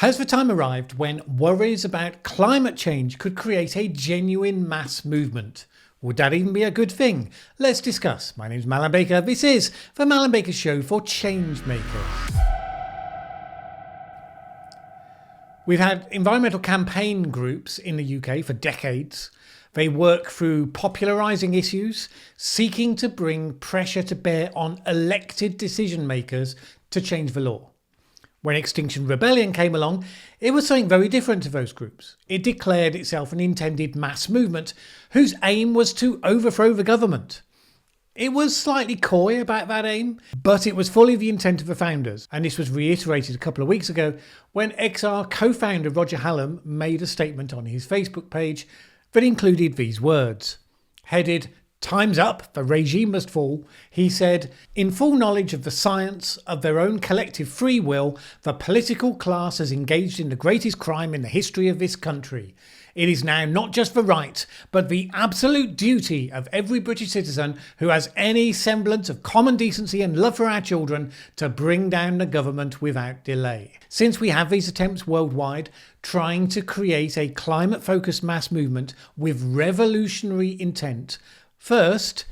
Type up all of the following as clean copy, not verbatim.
Has the time arrived when worries about climate change could create a genuine mass movement? Would that even be a good thing? Let's discuss. My name's Mallen Baker. This is the Mallen Baker Show for change makers. We've had environmental campaign groups in the UK for decades. They work through popularising issues, seeking to bring pressure to bear on elected decision makers to change the law. When Extinction Rebellion came along, it was something very different to those groups. It declared itself an intended mass movement whose aim was to overthrow the government. It was slightly coy about that aim, but it was fully the intent of the founders, and this was reiterated a couple of weeks ago when XR co-founder Roger Hallam made a statement on his Facebook page that included these words. Headed, "Time's up, the regime must fall," he said, "In full knowledge of the science of their own collective free will, the political class has engaged in the greatest crime in the history of this country. It is now not just the right, but the absolute duty of every British citizen who has any semblance of common decency and love for our children to bring down the government without delay." Since we have these attempts worldwide trying to create a climate-focused mass movement with revolutionary intent, first,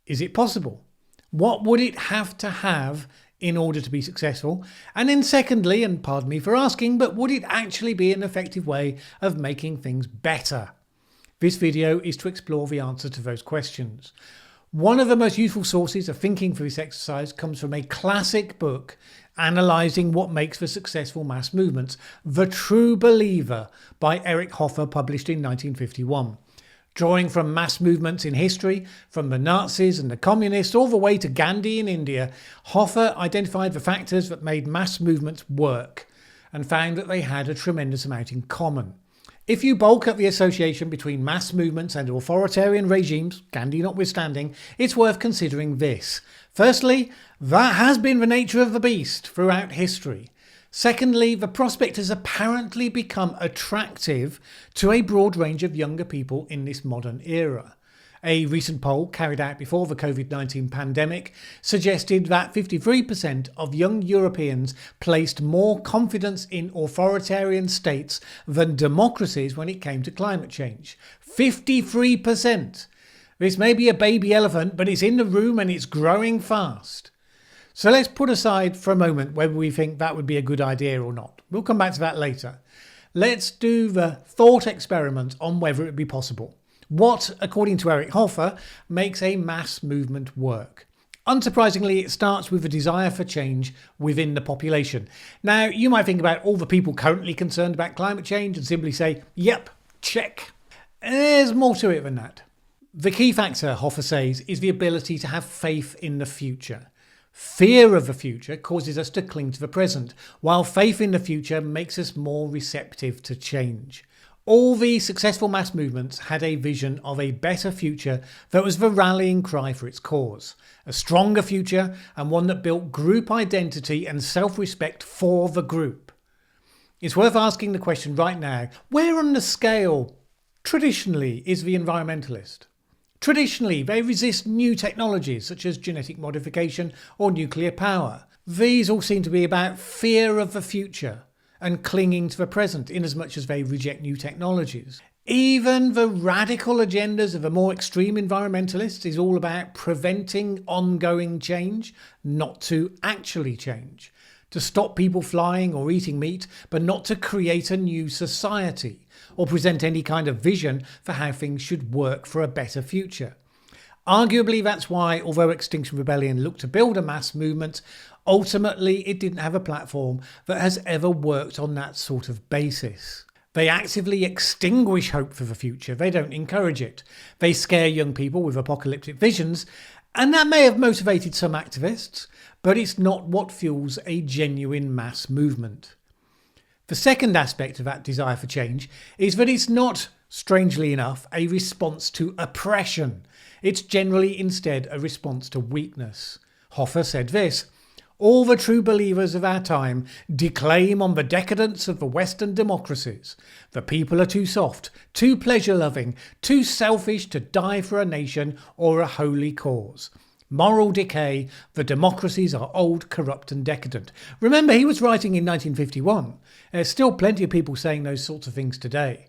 is it possible? What would it have to have in order to be successful? And then secondly, and pardon me for asking, but would it actually be an effective way of making things better? This video is to explore the answer to those questions. One of the most useful sources of thinking for this exercise comes from a classic book analysing what makes for successful mass movements, The True Believer by Eric Hoffer, published in 1951. Drawing from mass movements in history, from the Nazis and the communists all the way to Gandhi in India, Hoffer identified the factors that made mass movements work and found that they had a tremendous amount in common. If you bulk up the association between mass movements and authoritarian regimes, Gandhi notwithstanding, it's worth considering this. Firstly, that has been the nature of the beast throughout history. Secondly, the prospect has apparently become attractive to a broad range of younger people in this modern era. A recent poll carried out before the COVID-19 pandemic suggested that 53% of young Europeans placed more confidence in authoritarian states than democracies when it came to climate change. 53%! This may be a baby elephant, but it's in the room and it's growing fast. So let's put aside for a moment whether we think that would be a good idea or not. We'll come back to that later. Let's do the thought experiment on whether it would be possible. What, according to Eric Hoffer, makes a mass movement work? Unsurprisingly, it starts with a desire for change within the population. Now, you might think about all the people currently concerned about climate change and simply say, yep, check. There's more to it than that. The key factor, Hoffer says, is the ability to have faith in the future. Fear of the future causes us to cling to the present, while faith in the future makes us more receptive to change. All these successful mass movements had a vision of a better future that was the rallying cry for its cause. A stronger future, and one that built group identity and self-respect for the group. It's worth asking the question right now, where on the scale, traditionally, is the environmentalist? Traditionally, they resist new technologies such as genetic modification or nuclear power. These all seem to be about fear of the future and clinging to the present in as much as they reject new technologies. Even the radical agendas of the more extreme environmentalists is all about preventing ongoing change, not to actually change. To stop people flying or eating meat, but not to create a new society or present any kind of vision for how things should work for a better future. Arguably, that's why, although Extinction Rebellion looked to build a mass movement, ultimately it didn't have a platform that has ever worked on that sort of basis. They actively extinguish hope for the future. They don't encourage it. They scare young people with apocalyptic visions, and that may have motivated some activists, but it's not what fuels a genuine mass movement. The second aspect of that desire for change is that it's not, strangely enough, a response to oppression. It's generally instead a response to weakness. Hoffer said this, "All the true believers of our time declaim on the decadence of the Western democracies. The people are too soft, too pleasure-loving, too selfish to die for a nation or a holy cause. moral decay, the democracies are old, corrupt and decadent. Remember, he was writing in 1951. There's still plenty of people saying those sorts of things today.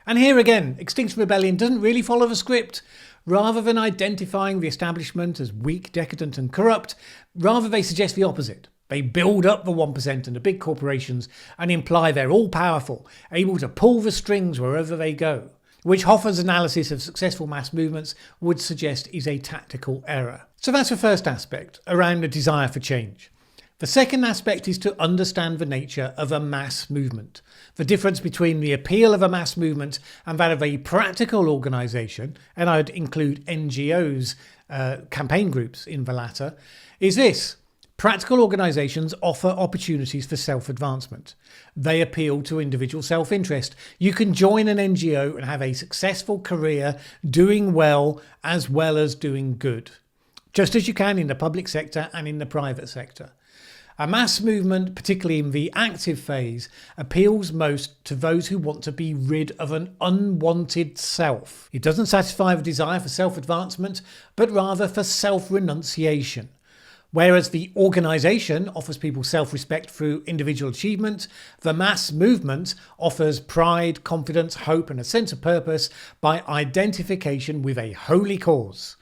And here again, Extinction Rebellion doesn't really follow the script. Rather than identifying the establishment as weak, decadent and corrupt, rather they suggest the opposite. They build up the 1% and the big corporations and imply they're all-powerful, able to pull the strings wherever they go, which Hoffer's analysis of successful mass movements would suggest is a tactical error. So that's the first aspect, around the desire for change. The second aspect is to understand the nature of a mass movement. The difference between the appeal of a mass movement and that of a practical organisation, and I'd include NGOs, campaign groups in the latter, is this. Practical organisations offer opportunities for self-advancement. They appeal to individual self-interest. You can join an NGO and have a successful career doing well as doing good, just as you can in the public sector and in the private sector. A mass movement, particularly in the active phase, appeals most to those who want to be rid of an unwanted self. It doesn't satisfy the desire for self-advancement, but rather for self-renunciation. Whereas the organisation offers people self-respect through individual achievement, the mass movement offers pride, confidence, hope and a sense of purpose by identification with a holy cause.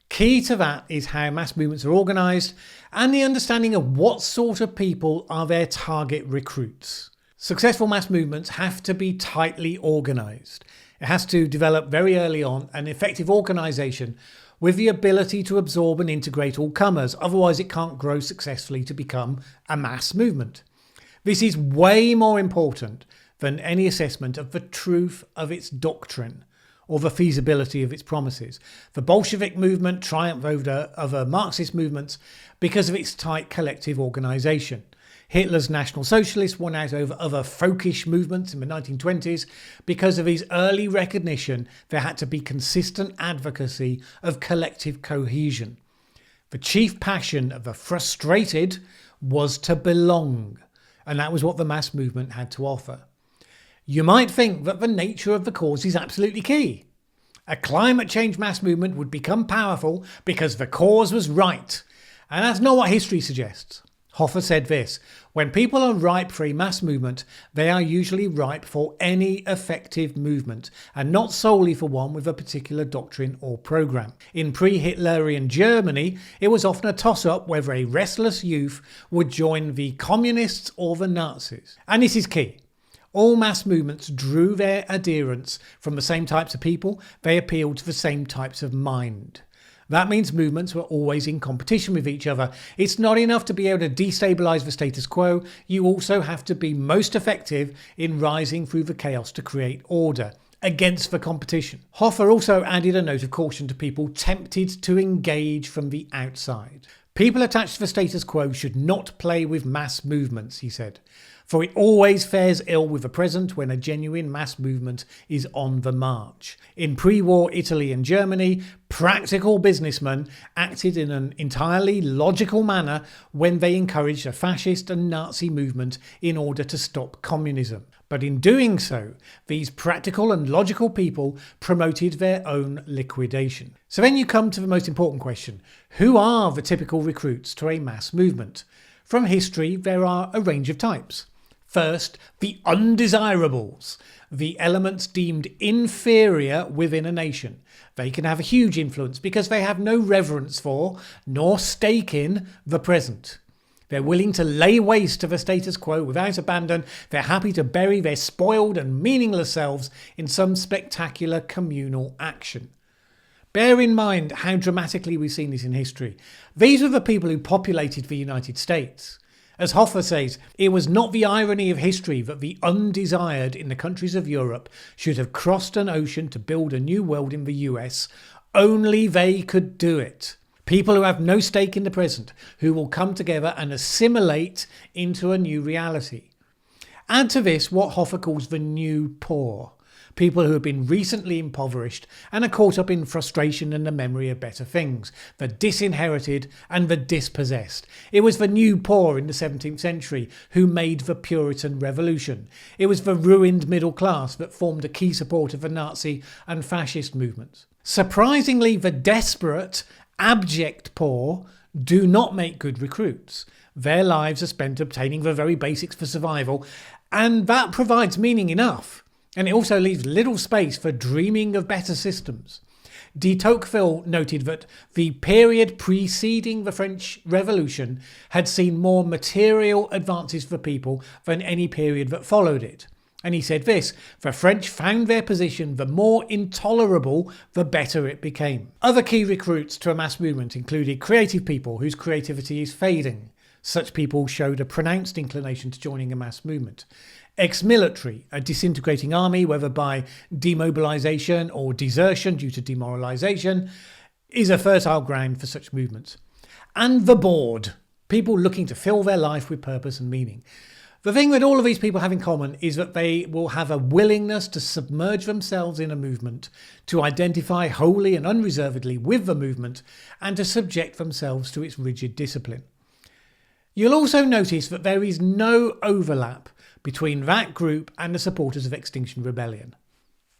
Key to that is how mass movements are organised and the understanding of what sort of people are their target recruits. Successful mass movements have to be tightly organised. It has to develop very early on an effective organisation with the ability to absorb and integrate all comers, otherwise it can't grow successfully to become a mass movement. This is way more important than any assessment of the truth of its doctrine or the feasibility of its promises. The Bolshevik movement triumphed over other Marxist movements because of its tight collective organisation. Hitler's National Socialists won out over other folkish movements in the 1920s because of his early recognition there had to be consistent advocacy of collective cohesion. The chief passion of the frustrated was to belong, and that was what the mass movement had to offer. You might think that the nature of the cause is absolutely key. A climate change mass movement would become powerful because the cause was right, and that's not what history suggests. Hoffer said this: when people are ripe for a mass movement, they are usually ripe for any effective movement, and not solely for one with a particular doctrine or programme. In pre-Hitlerian Germany, it was often a toss-up whether a restless youth would join the communists or the Nazis. And this is key. All mass movements drew their adherents from the same types of people. They appealed to the same types of mind. That means movements were always in competition with each other. It's not enough to be able to destabilise the status quo. You also have to be most effective in rising through the chaos to create order against the competition. Hoffer also added a note of caution to people tempted to engage from the outside. People attached to the status quo should not play with mass movements, he said, for it always fares ill with the present when a genuine mass movement is on the march. In pre-war Italy and Germany, practical businessmen acted in an entirely logical manner when they encouraged a fascist and Nazi movement in order to stop communism. But in doing so, these practical and logical people promoted their own liquidation. So then you come to the most important question: who are the typical recruits to a mass movement? From history, there are a range of types. First, the undesirables, the elements deemed inferior within a nation. They can have a huge influence because they have no reverence for, nor stake in, the present. They're willing to lay waste to the status quo without abandon. They're happy to bury their spoiled and meaningless selves in some spectacular communal action. Bear in mind how dramatically we've seen this in history. These are the people who populated the United States. As Hoffer says, it was not the irony of history that the undesired in the countries of Europe should have crossed an ocean to build a new world in the US. Only they could do it. People who have no stake in the present, who will come together and assimilate into a new reality. Add to this what Hoffer calls the new poor. People who have been recently impoverished and are caught up in frustration and the memory of better things, the disinherited and the dispossessed. It was the new poor in the 17th century who made the Puritan Revolution. It was the ruined middle class that formed a key support of the Nazi and fascist movements. Surprisingly, the desperate Abject poor do not make good recruits. Their lives are spent obtaining the very basics for survival, and that provides meaning enough. And it also leaves little space for dreaming of better systems. De Tocqueville noted that the period preceding the French Revolution had seen more material advances for people than any period that followed it. And he said this: the French found their position the more intolerable, the better it became. Other key recruits to a mass movement included creative people whose creativity is fading. Such people showed a pronounced inclination to joining a mass movement. Ex-military, a disintegrating army, whether by demobilisation or desertion due to demoralisation, is a fertile ground for such movements. And the bored, people looking to fill their life with purpose and meaning. The thing that all of these people have in common is that they will have a willingness to submerge themselves in a movement, to identify wholly and unreservedly with the movement, and to subject themselves to its rigid discipline. You'll also notice that there is no overlap between that group and the supporters of Extinction Rebellion.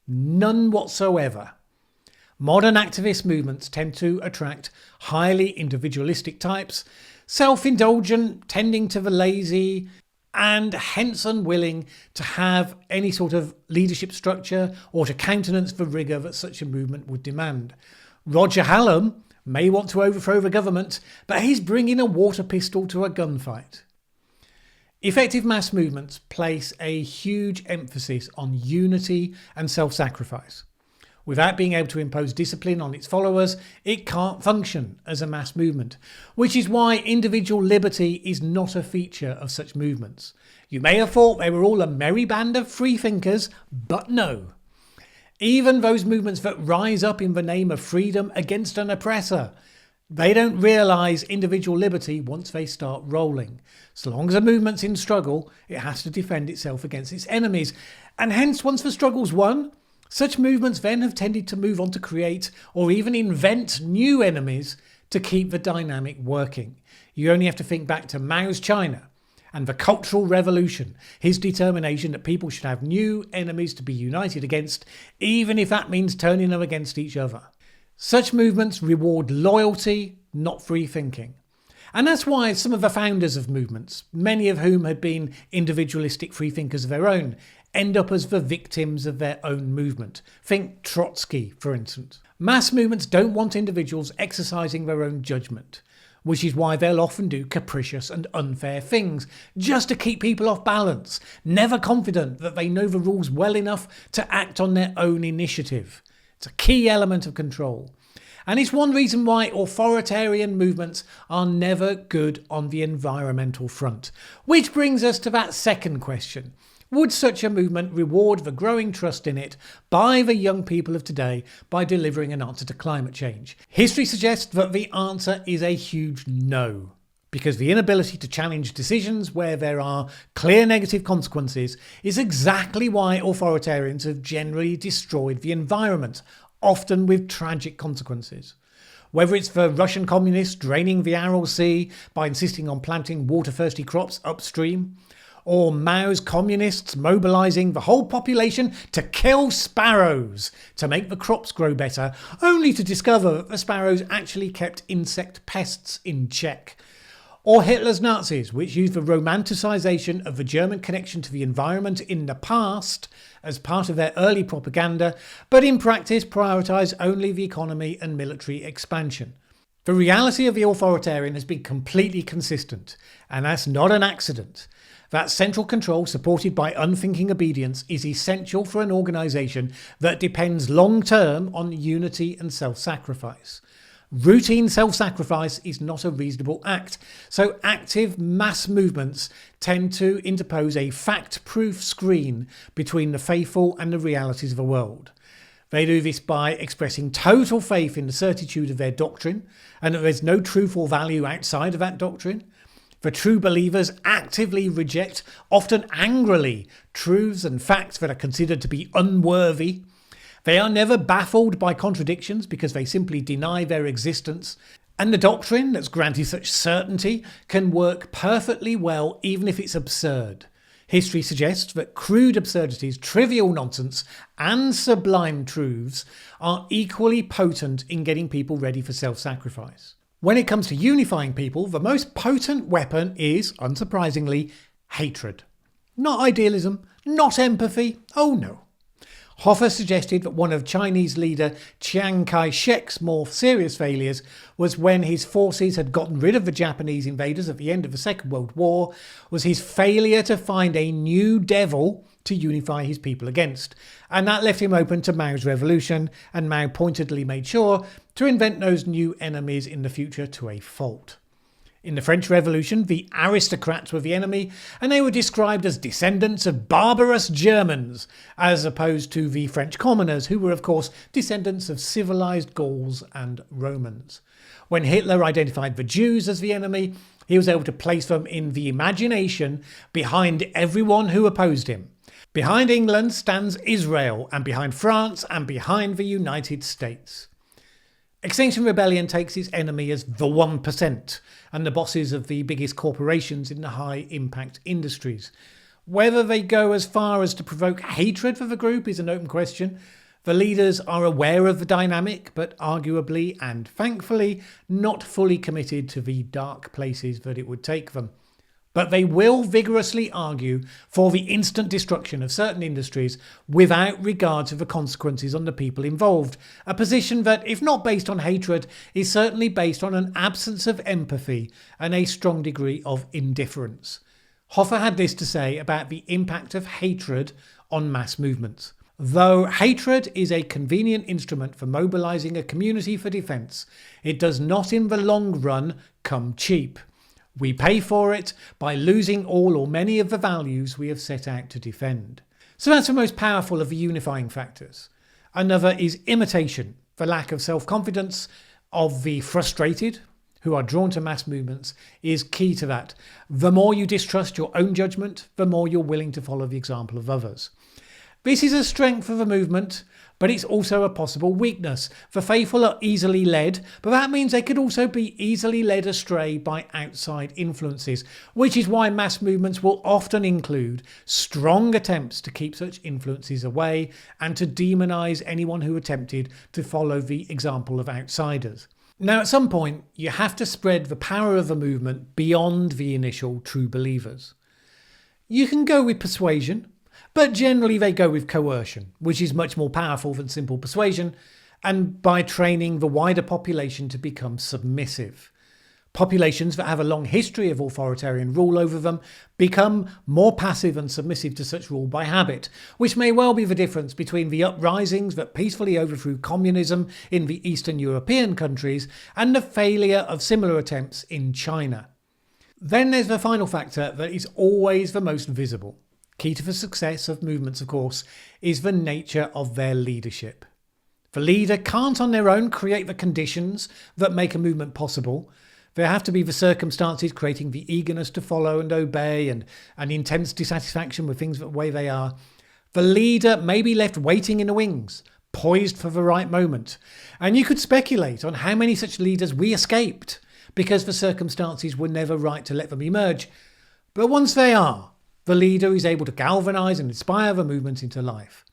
None whatsoever. Modern activist movements tend to attract highly individualistic types, self-indulgent, tending to the lazy, and hence unwilling to have any sort of leadership structure or to countenance the rigour that such a movement would demand. Roger Hallam may want to overthrow the government, but he's bringing a water pistol to a gunfight. Effective mass movements place a huge emphasis on unity and self-sacrifice. Without being able to impose discipline on its followers, it can't function as a mass movement, which is why individual liberty is not a feature of such movements. You may have thought they were all a merry band of freethinkers, but no. Even those movements that rise up in the name of freedom against an oppressor, they don't realise individual liberty once they start rolling. So long as a movement's in struggle, it has to defend itself against its enemies. And hence, once the struggle's won, such movements then have tended to move on to create or even invent new enemies to keep the dynamic working. You only have to think back to Mao's China and the Cultural Revolution, his determination that people should have new enemies to be united against, even if that means turning them against each other. Such movements reward loyalty, not free thinking. And that's why some of the founders of movements, many of whom had been individualistic freethinkers of their own, end up as the victims of their own movement. Think Trotsky, for instance. Mass movements don't want individuals exercising their own judgment, which is why they'll often do capricious and unfair things, just to keep people off balance, never confident that they know the rules well enough to act on their own initiative. It's a key element of control. And it's one reason why authoritarian movements are never good on the environmental front. Which brings us to that second question. Would such a movement reward the growing trust in it by the young people of today by delivering an answer to climate change? History suggests that the answer is a huge no, because the inability to challenge decisions where there are clear negative consequences is exactly why authoritarians have generally destroyed the environment, often with tragic consequences. Whether it's the Russian communists draining the Aral Sea by insisting on planting water-thirsty crops upstream, or Mao's communists mobilising the whole population to kill sparrows to make the crops grow better, only to discover that the sparrows actually kept insect pests in check. Or Hitler's Nazis, which used the romanticisation of the German connection to the environment in the past as part of their early propaganda, but in practice prioritised only the economy and military expansion. The reality of the authoritarian has been completely consistent, and that's not an accident. That central control supported by unthinking obedience is essential for an organisation that depends long-term on unity and self-sacrifice. Routine self-sacrifice is not a reasonable act, so active mass movements tend to interpose a fact-proof screen between the faithful and the realities of the world. They do this by expressing total faith in the certitude of their doctrine and that there's no truth or value outside of that doctrine. The true believers actively reject, often angrily, truths and facts that are considered to be unworthy. They are never baffled by contradictions because they simply deny their existence. And the doctrine that's granted such certainty can work perfectly well even if it's absurd. History suggests that crude absurdities, trivial nonsense, and sublime truths are equally potent in getting people ready for self-sacrifice. When it comes to unifying people, the most potent weapon is, unsurprisingly, hatred. Not idealism, not empathy, oh no. Hoffer suggested that one of Chinese leader Chiang Kai-shek's more serious failures was when his forces had gotten rid of the Japanese invaders at the end of the Second World War, was his failure to find a new devil to unify his people against. And that left him open to Mao's revolution, and Mao pointedly made sure to invent those new enemies in the future to a fault. In the French Revolution, the aristocrats were the enemy, and they were described as descendants of barbarous Germans, as opposed to the French commoners, who were of course descendants of civilized Gauls and Romans. When Hitler identified the Jews as the enemy, he was able to place them in the imagination behind everyone who opposed him. Behind England stands Israel, and behind France, and behind the United States. Extinction Rebellion takes its enemy as the 1% and the bosses of the biggest corporations in the high-impact industries. Whether they go as far as to provoke hatred for the group is an open question. The leaders are aware of the dynamic, but arguably and thankfully not fully committed to the dark places that it would take them. But they will vigorously argue for the instant destruction of certain industries without regard to the consequences on the people involved, a position that, if not based on hatred, is certainly based on an absence of empathy and a strong degree of indifference. Hoffer had this to say about the impact of hatred on mass movements. Though hatred is a convenient instrument for mobilising a community for defence, it does not in the long run come cheap. We pay for it by losing all or many of the values we have set out to defend. So that's the most powerful of the unifying factors. Another is imitation, the lack of self-confidence of the frustrated who are drawn to mass movements is key to that. The more you distrust your own judgment, the more you're willing to follow the example of others. This is a strength of a movement, but it's also a possible weakness. The faithful are easily led, but that means they could also be easily led astray by outside influences, which is why mass movements will often include strong attempts to keep such influences away and to demonise anyone who attempted to follow the example of outsiders. Now, at some point, you have to spread the power of a movement beyond the initial true believers. You can go with persuasion, but generally they go with coercion, which is much more powerful than simple persuasion, and by training the wider population to become submissive. Populations that have a long history of authoritarian rule over them become more passive and submissive to such rule by habit, which may well be the difference between the uprisings that peacefully overthrew communism in the Eastern European countries and the failure of similar attempts in China. Then there's the final factor that is always the most visible. Key to the success of movements, of course, is the nature of their leadership. The leader can't on their own create the conditions that make a movement possible. There have to be the circumstances creating the eagerness to follow and obey and an intense dissatisfaction with things the way they are. The leader may be left waiting in the wings, poised for the right moment. And you could speculate on how many such leaders we escaped because the circumstances were never right to let them emerge. But once they are, the leader is able to galvanise and inspire the movement into life.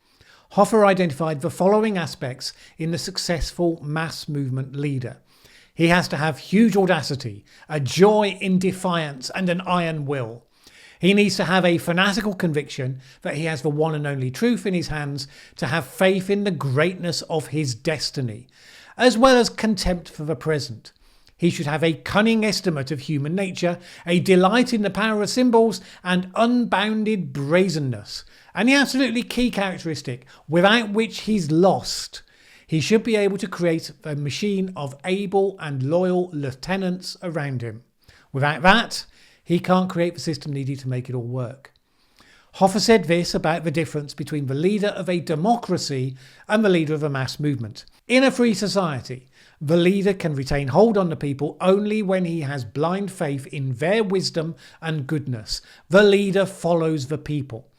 Hoffer identified the following aspects in the successful mass movement leader. He has to have huge audacity, a joy in defiance, and an iron will. He needs to have a fanatical conviction that he has the one and only truth in his hands, to have faith in the greatness of his destiny, as well as contempt for the present. He should have a cunning estimate of human nature, a delight in the power of symbols, and unbounded brazenness. And the absolutely key characteristic, without which he's lost. He should be able to create a machine of able and loyal lieutenants around him. Without that, he can't create the system needed to make it all work. Hoffer said this about the difference between the leader of a democracy and the leader of a mass movement. In a free society, the leader can retain hold on the people only when he has blind faith in their wisdom and goodness. The leader follows the people.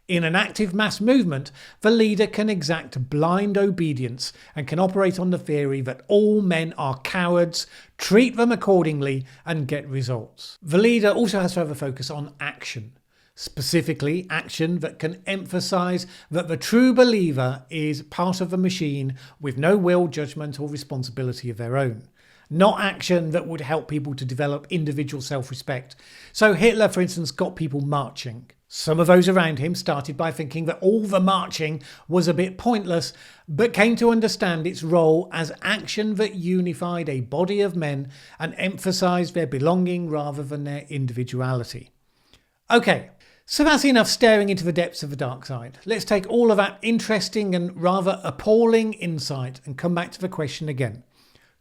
In an active mass movement, the leader can exact blind obedience and can operate on the theory that all men are cowards, treat them accordingly, and get results. The leader also has to have a focus on action. specifically action that can emphasize that the true believer is part of a machine with no will, judgment, or responsibility of their own. Not action that would help people to develop individual self-respect. So Hitler, for instance, got people marching. Some of those around him started by thinking that all the marching was a bit pointless, but came to understand its role as action that unified a body of men and emphasised their belonging rather than their individuality. Okay, so that's enough staring into the depths of the dark side. Let's take all of that interesting and rather appalling insight and come back to the question again.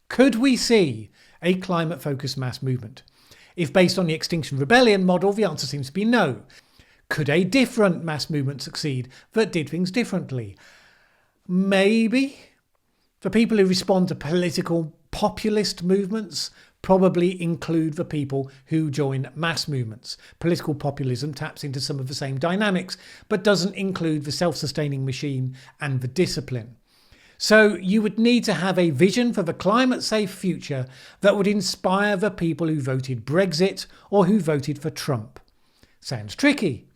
Could we see a climate-focused mass movement? If based on the Extinction Rebellion model, the answer seems to be no. Could a different mass movement succeed that did things differently? Maybe. The people who respond to political populist movements probably include the people who join mass movements. Political populism taps into some of the same dynamics, but doesn't include the self-sustaining machine and the discipline. So you would need to have a vision for the climate-safe future that would inspire the people who voted Brexit or who voted for Trump. Sounds tricky,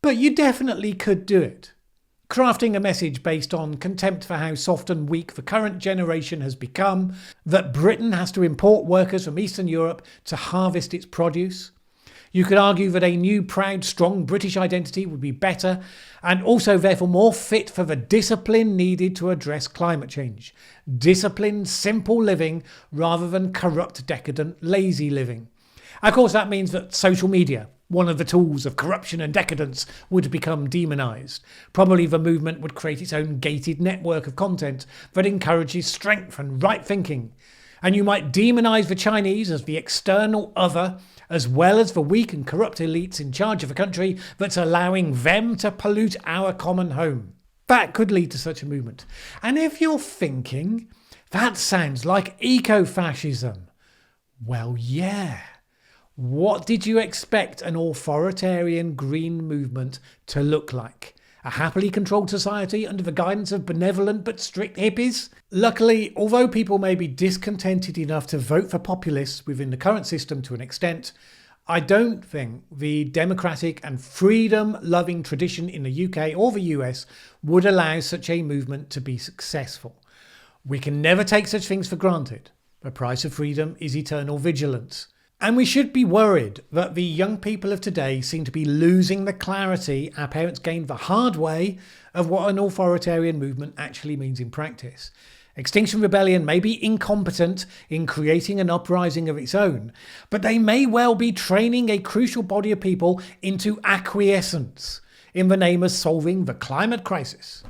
but you definitely could do it. Crafting a message based on contempt for how soft and weak the current generation has become, that Britain has to import workers from Eastern Europe to harvest its produce. You could argue that a new, proud, strong British identity would be better and also therefore more fit for the discipline needed to address climate change. Disciplined, simple living rather than corrupt, decadent, lazy living. Of course, that means that social media, one of the tools of corruption and decadence, would become demonised. Probably the movement would create its own gated network of content that encourages strength and right thinking. And you might demonise the Chinese as the external other, as well as the weak and corrupt elites in charge of a country that's allowing them to pollute our common home. That could lead to such a movement. And if you're thinking, that sounds like eco-fascism. Well, yeah. What did you expect an authoritarian green movement to look like? A happily controlled society under the guidance of benevolent but strict hippies? Luckily, although people may be discontented enough to vote for populists within the current system to an extent, I don't think the democratic and freedom-loving tradition in the UK or the US would allow such a movement to be successful. We can never take such things for granted. The price of freedom is eternal vigilance. And we should be worried that the young people of today seem to be losing the clarity our parents gained the hard way of what an authoritarian movement actually means in practice. Extinction Rebellion may be incompetent in creating an uprising of its own, but they may well be training a crucial body of people into acquiescence in the name of solving the climate crisis.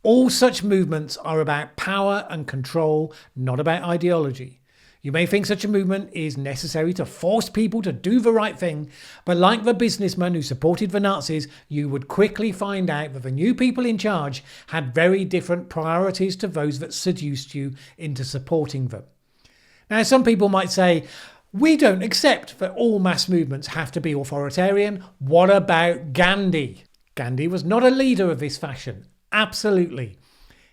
All such movements are about power and control, not about ideology. You may think such a movement is necessary to force people to do the right thing, but like the businessman who supported the Nazis, you would quickly find out that the new people in charge had very different priorities to those that seduced you into supporting them. Now, some people might say, we don't accept that all mass movements have to be authoritarian. What about Gandhi? Gandhi was not a leader of this fashion. Absolutely.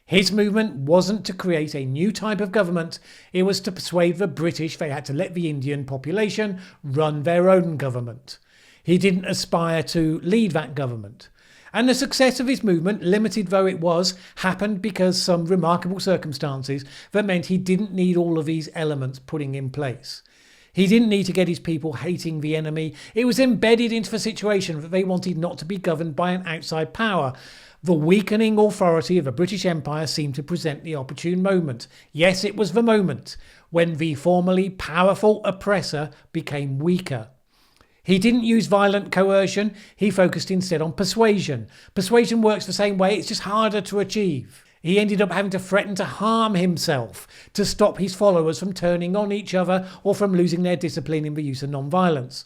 His movement wasn't to create a new type of government, it was to persuade the British they had to let the Indian population run their own government. He didn't aspire to lead that government. And the success of his movement, limited though it was, happened because some remarkable circumstances that meant he didn't need all of these elements putting in place. He didn't need to get his people hating the enemy. It was embedded into the situation that they wanted not to be governed by an outside power. The weakening authority of the British Empire seemed to present the opportune moment. Yes, it was the moment when the formerly powerful oppressor became weaker. He didn't use violent coercion, he focused instead on persuasion. Persuasion works the same way, it's just harder to achieve. He ended up having to threaten to harm himself to stop his followers from turning on each other or from losing their discipline in the use of non-violence.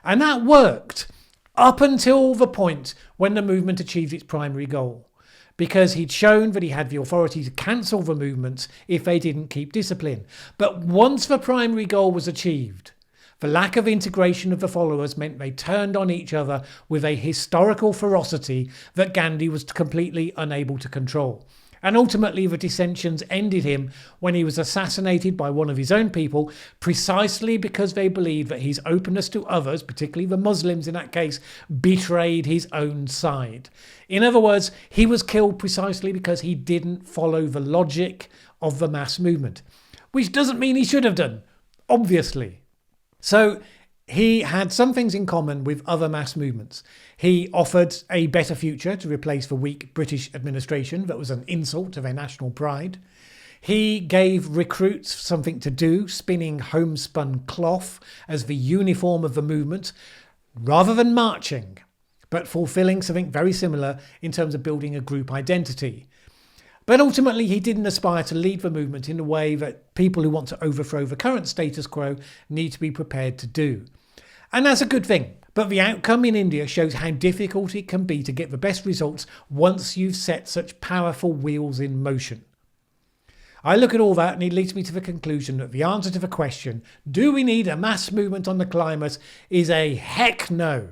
And that worked. Up until the point when the movement achieved its primary goal, because he'd shown that he had the authority to cancel the movements if they didn't keep discipline. But once the primary goal was achieved, the lack of integration of the followers meant they turned on each other with a historical ferocity that Gandhi was completely unable to control. And ultimately the dissensions ended him when he was assassinated by one of his own people, precisely because they believed that his openness to others, particularly the Muslims in that case, betrayed his own side. In other words, he was killed precisely because he didn't follow the logic of the mass movement, which doesn't mean he should have done, obviously. So he had some things in common with other mass movements. He offered a better future to replace the weak British administration that was an insult to their national pride. He gave recruits something to do, spinning homespun cloth as the uniform of the movement, rather than marching, but fulfilling something very similar in terms of building a group identity. But ultimately, he didn't aspire to lead the movement in the way that people who want to overthrow the current status quo need to be prepared to do. And that's a good thing. But the outcome in India shows how difficult it can be to get the best results once you've set such powerful wheels in motion. I look at all that and it leads me to the conclusion that the answer to the question, do we need a mass movement on the climate, is a heck no.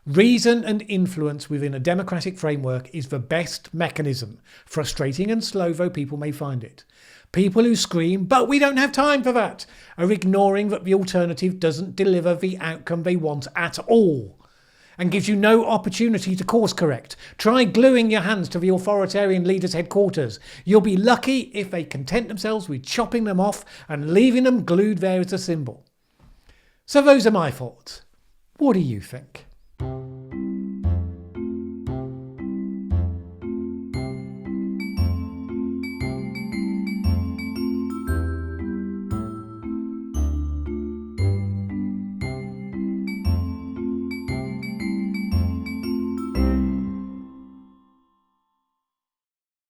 Reason and influence within a democratic framework is the best mechanism, frustrating and slow though people may find it. People who scream, but we don't have time for that, are ignoring that the alternative doesn't deliver the outcome they want at all and gives you no opportunity to course correct. Try gluing your hands to the authoritarian leader's headquarters. You'll be lucky if they content themselves with chopping them off and leaving them glued there as a symbol. So those are my thoughts. What do you think?